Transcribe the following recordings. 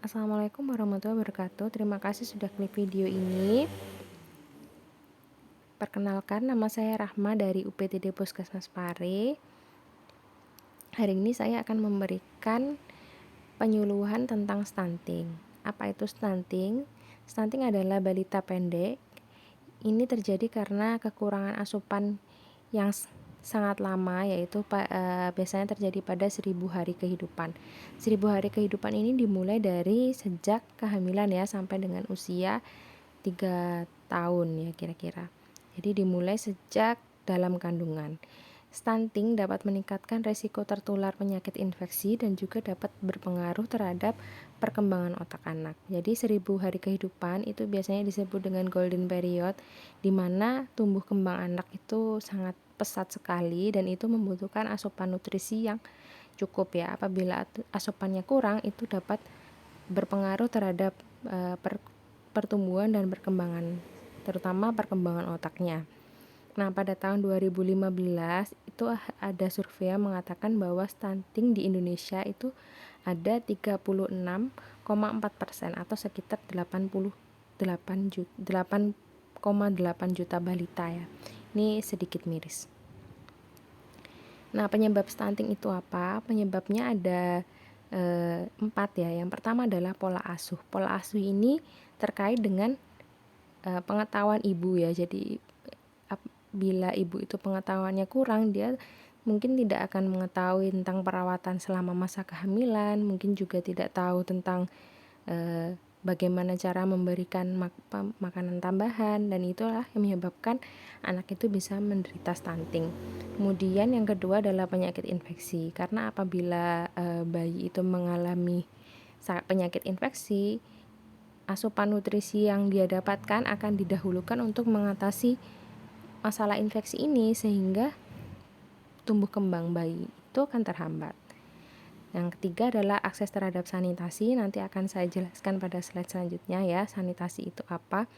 Assalamualaikum warahmatullahi wabarakatuh. Terima kasih sudah klik video ini. Perkenalkan, nama saya Rahma dari UPTD Puskesmas Pare. Hari ini saya akan memberikan penyuluhan tentang stunting. Apa itu stunting? Stunting adalah balita pendek. Ini terjadi karena kekurangan asupan yang sangat lama, yaitu biasanya terjadi pada 1000 hari kehidupan. 1000 hari kehidupan ini dimulai dari sejak kehamilan ya, sampai dengan usia 3 tahun ya kira-kira. Jadi dimulai sejak dalam kandungan. Stunting dapat meningkatkan resiko tertular penyakit infeksi dan juga dapat berpengaruh terhadap perkembangan otak anak. Jadi 1000 hari kehidupan itu biasanya disebut dengan golden period, di mana tumbuh kembang anak itu sangat pesat sekali dan itu membutuhkan asupan nutrisi yang cukup ya. Apabila asupannya kurang itu dapat berpengaruh terhadap pertumbuhan dan perkembangan, terutama perkembangan otaknya. Nah, pada tahun 2015 itu ada survei yang mengatakan bahwa stunting di Indonesia itu ada 36,4% atau sekitar 8,8 juta balita ya. Ini sedikit miris. Nah, penyebab stunting itu apa? Penyebabnya ada 4 ya. Yang pertama adalah pola asuh. Pola asuh ini terkait dengan pengetahuan ibu ya. Jadi bila ibu itu pengetahuannya kurang, dia mungkin tidak akan mengetahui tentang perawatan selama masa kehamilan, mungkin juga tidak tahu tentang bagaimana cara memberikan makanan tambahan, dan itulah yang menyebabkan anak itu bisa menderita stunting. Kemudian yang kedua adalah penyakit infeksi, karena apabila bayi itu mengalami penyakit infeksi, asupan nutrisi yang dia dapatkan akan didahulukan untuk mengatasi masalah infeksi ini, sehingga tumbuh kembang bayi itu akan terhambat. Yang ketiga adalah akses terhadap sanitasi. Nanti akan saya jelaskan pada slide selanjutnya ya, sanitasi itu apa.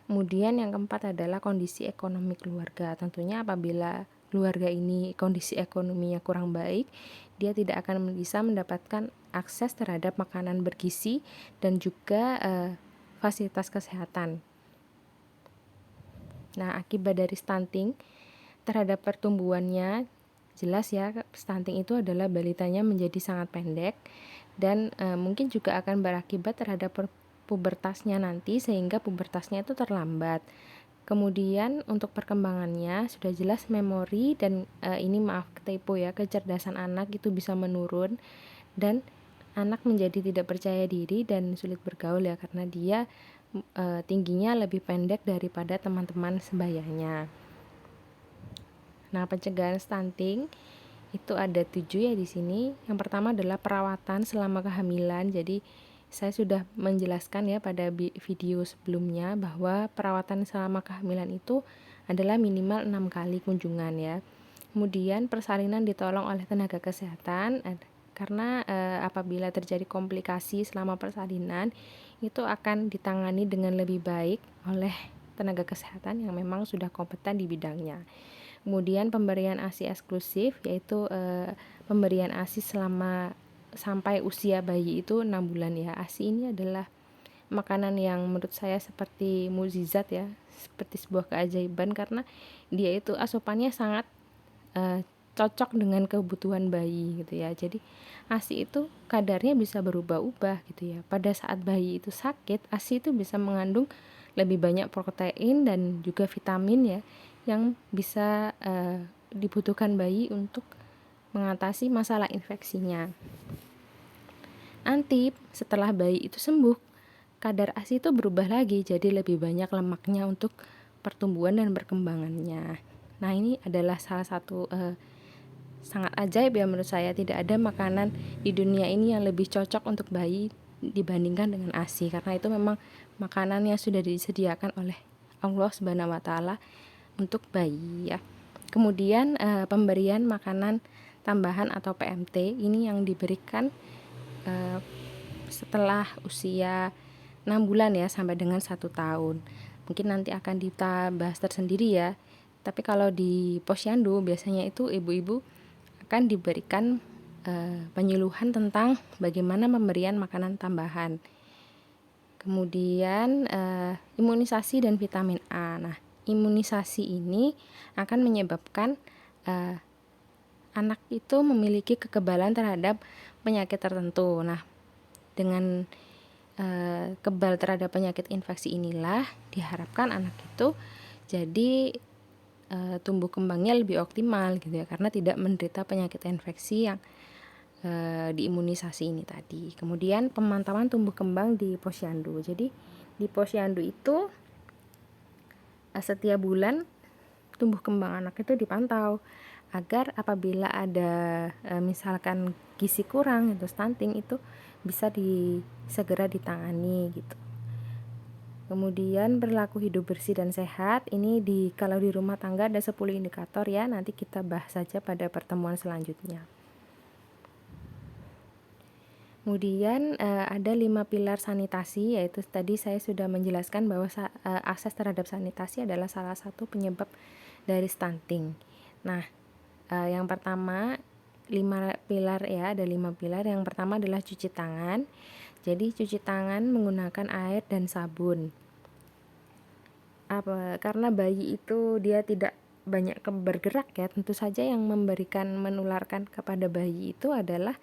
Kemudian yang keempat adalah kondisi ekonomi keluarga. Tentunya apabila keluarga ini kondisi ekonominya kurang baik, dia tidak akan bisa mendapatkan akses terhadap makanan bergizi dan juga fasilitas kesehatan. Nah, akibat dari stunting terhadap pertumbuhannya, jelas ya, stunting itu adalah balitanya menjadi sangat pendek dan mungkin juga akan berakibat terhadap pubertasnya nanti, sehingga pubertasnya itu terlambat. Kemudian untuk perkembangannya sudah jelas memori dan ini maaf typo ya, kecerdasan anak itu bisa menurun dan anak menjadi tidak percaya diri dan sulit bergaul ya, karena dia tingginya lebih pendek daripada teman-teman sebayanya. Nah, pencegahan stunting itu ada 7 ya di sini. Yang pertama adalah perawatan selama kehamilan. Jadi saya sudah menjelaskan ya pada video sebelumnya bahwa perawatan selama kehamilan itu adalah minimal 6 kali kunjungan ya. Kemudian persalinan ditolong oleh tenaga kesehatan, karena apabila terjadi komplikasi selama persalinan itu akan ditangani dengan lebih baik oleh tenaga kesehatan yang memang sudah kompeten di bidangnya. Kemudian pemberian ASI eksklusif, yaitu pemberian ASI sampai usia bayi itu 6 bulan ya. ASI ini adalah makanan yang menurut saya seperti mukjizat ya, seperti sebuah keajaiban, karena dia itu asupannya sangat cocok dengan kebutuhan bayi gitu ya. Jadi ASI itu kadarnya bisa berubah-ubah gitu ya. Pada saat bayi itu sakit, ASI itu bisa mengandung lebih banyak protein dan juga vitamin ya, yang bisa dibutuhkan bayi untuk mengatasi masalah infeksinya. Nanti setelah bayi itu sembuh, kadar ASI itu berubah lagi, jadi lebih banyak lemaknya untuk pertumbuhan dan perkembangannya. Nah, ini adalah salah satu sangat ajaib ya menurut saya. Tidak ada makanan di dunia ini yang lebih cocok untuk bayi dibandingkan dengan ASI, karena itu memang makanan yang sudah disediakan oleh Allah Subhanahu wa taala untuk bayi ya. Kemudian pemberian makanan tambahan atau PMT ini yang diberikan setelah usia 6 bulan ya sampai dengan 1 tahun. Mungkin nanti akan kita bahas tersendiri ya. Tapi kalau di posyandu biasanya itu ibu-ibu akan diberikan penyuluhan tentang bagaimana pemberian makanan tambahan. Kemudian imunisasi dan vitamin A. Nah, imunisasi ini akan menyebabkan anak itu memiliki kekebalan terhadap penyakit tertentu. Nah, dengan kebal terhadap penyakit infeksi inilah diharapkan anak itu jadi tumbuh kembangnya lebih optimal gitu ya, karena tidak menderita penyakit infeksi yang diimunisasi ini tadi. Kemudian pemantauan tumbuh kembang di posyandu. Jadi di posyandu itu setiap bulan tumbuh kembang anak itu dipantau agar apabila ada misalkan gizi kurang atau stunting itu bisa segera ditangani gitu. Kemudian berlaku hidup bersih dan sehat. Ini kalau di rumah tangga ada 10 indikator ya. Nanti kita bahas saja pada pertemuan selanjutnya. Kemudian ada 5 pilar sanitasi, yaitu tadi saya sudah menjelaskan bahwa akses terhadap sanitasi adalah salah satu penyebab dari stunting. Nah, yang pertama 5 pilar ya, ada 5 pilar. Yang pertama adalah cuci tangan. Jadi cuci tangan menggunakan air dan sabun. Karena bayi itu dia tidak banyak bergerak ya, tentu saja yang menularkan kepada bayi itu adalah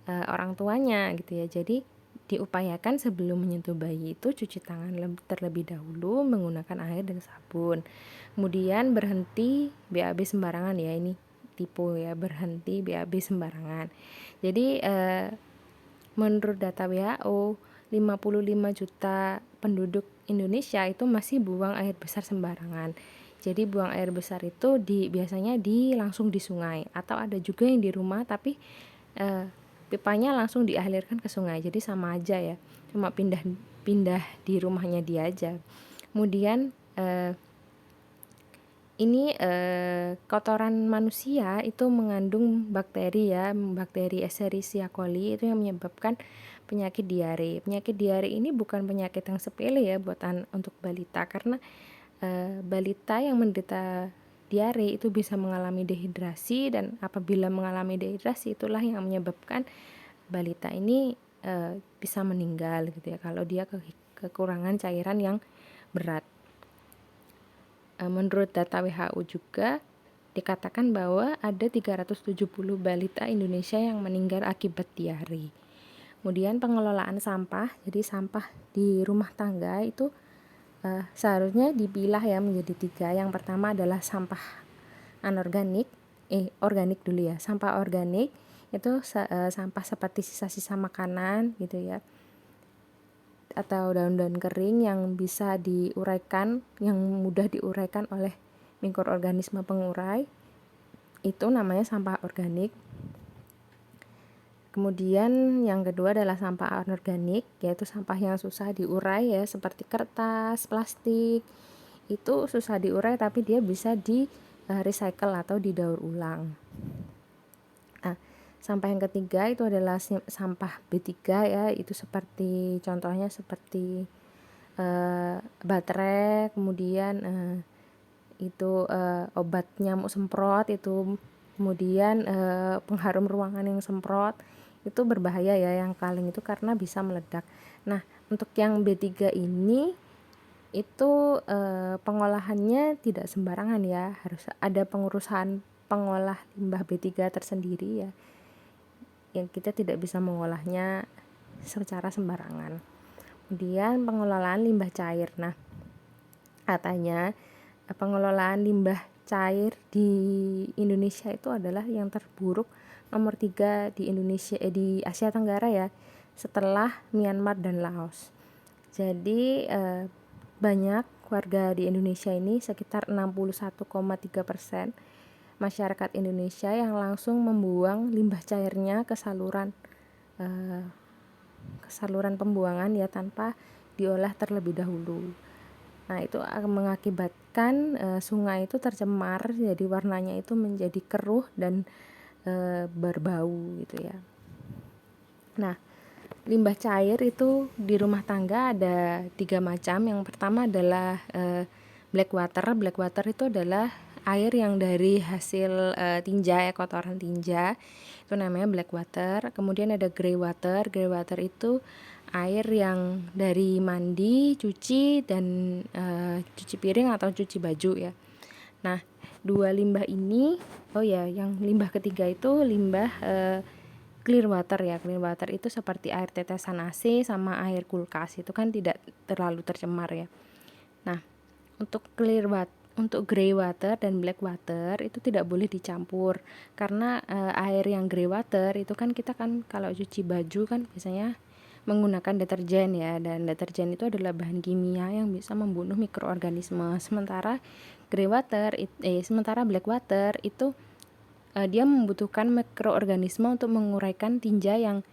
orang tuanya gitu ya. Jadi diupayakan sebelum menyentuh bayi itu cuci tangan terlebih dahulu menggunakan air dan sabun. Kemudian berhenti BAB sembarangan ya, ini tipe ya, berhenti BAB sembarangan. Jadi menurut data WHO 55 juta penduduk Indonesia itu masih buang air besar sembarangan. Jadi buang air besar itu biasanya langsung di sungai, atau ada juga yang di rumah tapi pipanya langsung dialirkan ke sungai, jadi sama aja ya, cuma pindah di rumahnya dia aja. Kemudian ini kotoran manusia itu mengandung bakteri ya, bakteri Escherichia coli itu yang menyebabkan penyakit diare. Penyakit diare ini bukan penyakit yang sepele ya untuk balita, karena balita yang menderita diare itu bisa mengalami dehidrasi, dan apabila mengalami dehidrasi itulah yang menyebabkan balita ini bisa meninggal gitu ya, kalau dia kekurangan cairan yang berat. Menurut data WHO juga dikatakan bahwa ada 370 balita Indonesia yang meninggal akibat diare. Kemudian pengelolaan sampah, jadi sampah di rumah tangga itu seharusnya dipilah ya menjadi 3. Yang pertama adalah sampah anorganik, organik dulu ya. Sampah organik itu sampah seperti sisa-sisa makanan gitu ya, atau daun-daun kering yang bisa diuraikan, yang mudah diuraikan oleh mikroorganisme pengurai, itu namanya sampah organik. Kemudian yang kedua adalah sampah anorganik, yaitu sampah yang susah diurai ya, seperti kertas, plastik. Itu susah diurai tapi dia bisa di recycle atau didaur ulang. Nah, sampah yang ketiga itu adalah sampah B3 ya, itu seperti contohnya seperti baterai, kemudian itu obat nyamuk semprot itu, kemudian pengharum ruangan yang semprot itu berbahaya ya, yang kaleng itu karena bisa meledak. Nah, untuk yang B3 ini itu pengolahannya tidak sembarangan ya, harus ada pengurusan pengolah limbah B3 tersendiri ya, yang kita tidak bisa mengolahnya secara sembarangan. Kemudian pengelolaan limbah cair. Nah, katanya pengelolaan limbah cair di Indonesia itu adalah yang terburuk nomor 3 di Indonesia, di Asia Tenggara ya, setelah Myanmar dan Laos. Jadi banyak warga di Indonesia ini, sekitar 61,3% masyarakat Indonesia yang langsung membuang limbah cairnya ke saluran pembuangan ya, tanpa diolah terlebih dahulu. Nah, itu akan mengakibatkan sungai itu tercemar, jadi warnanya itu menjadi keruh dan berbau gitu ya. Nah, limbah cair itu di rumah tangga ada 3 macam. Yang pertama adalah black water. Black water itu adalah air yang dari hasil tinja ya, kotoran tinja, itu namanya black water. Kemudian ada grey water. Grey water itu air yang dari mandi, cuci, dan cuci piring atau cuci baju ya. Nah, dua limbah ini, oh ya, yang limbah ketiga itu limbah clear water ya. Clear water itu seperti air tetesan AC sama air kulkas, itu kan tidak terlalu tercemar ya. Nah, untuk untuk grey water dan black water itu tidak boleh dicampur, karena air yang grey water itu kan kita kan kalau cuci baju kan biasanya menggunakan deterjen ya, dan deterjen itu adalah bahan kimia yang bisa membunuh mikroorganisme. Sementara black water itu dia membutuhkan mikroorganisme untuk menguraikan tinja yang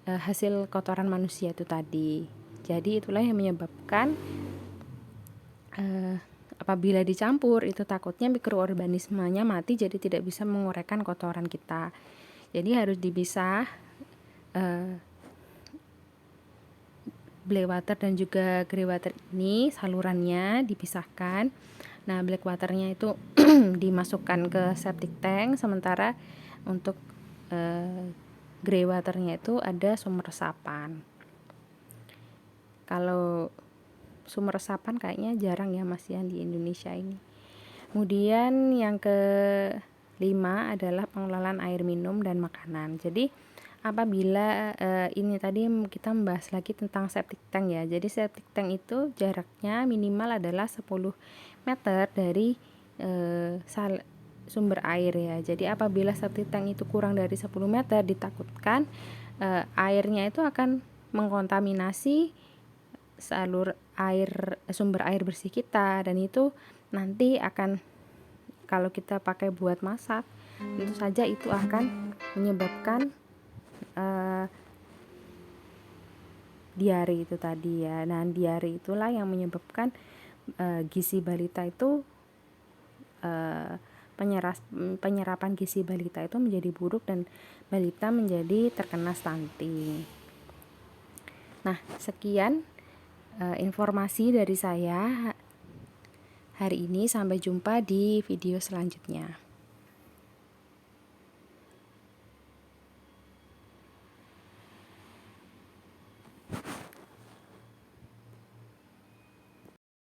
hasil kotoran manusia itu tadi. Jadi itulah yang menyebabkan apabila dicampur itu takutnya mikroorganismenya mati, jadi tidak bisa menguraikan kotoran kita. Jadi harus dipisah black water dan juga grey water ini, salurannya dipisahkan. Nah, black waternya itu dimasukkan ke septic tank, sementara untuk grey waternya itu ada sumber resapan. Kalau sumber resapan kayaknya jarang ya Mas ya di Indonesia ini. Kemudian yang kelima adalah pengelolaan air minum dan makanan. Jadi apabila ini tadi kita membahas lagi tentang septic tank ya. Jadi septic tank itu jaraknya minimal adalah 10 meter dari sumber air ya. Jadi apabila septic tank itu kurang dari 10 meter, ditakutkan airnya itu akan mengkontaminasi sumber air bersih kita, dan itu nanti akan, kalau kita pakai buat masak, tentu saja itu akan menyebabkan diare itu tadi ya. Nah, diare itulah yang menyebabkan gizi balita itu penyerapan gizi balita itu menjadi buruk dan balita menjadi terkena stunting. Nah, sekian informasi dari saya hari ini. Sampai jumpa di video selanjutnya.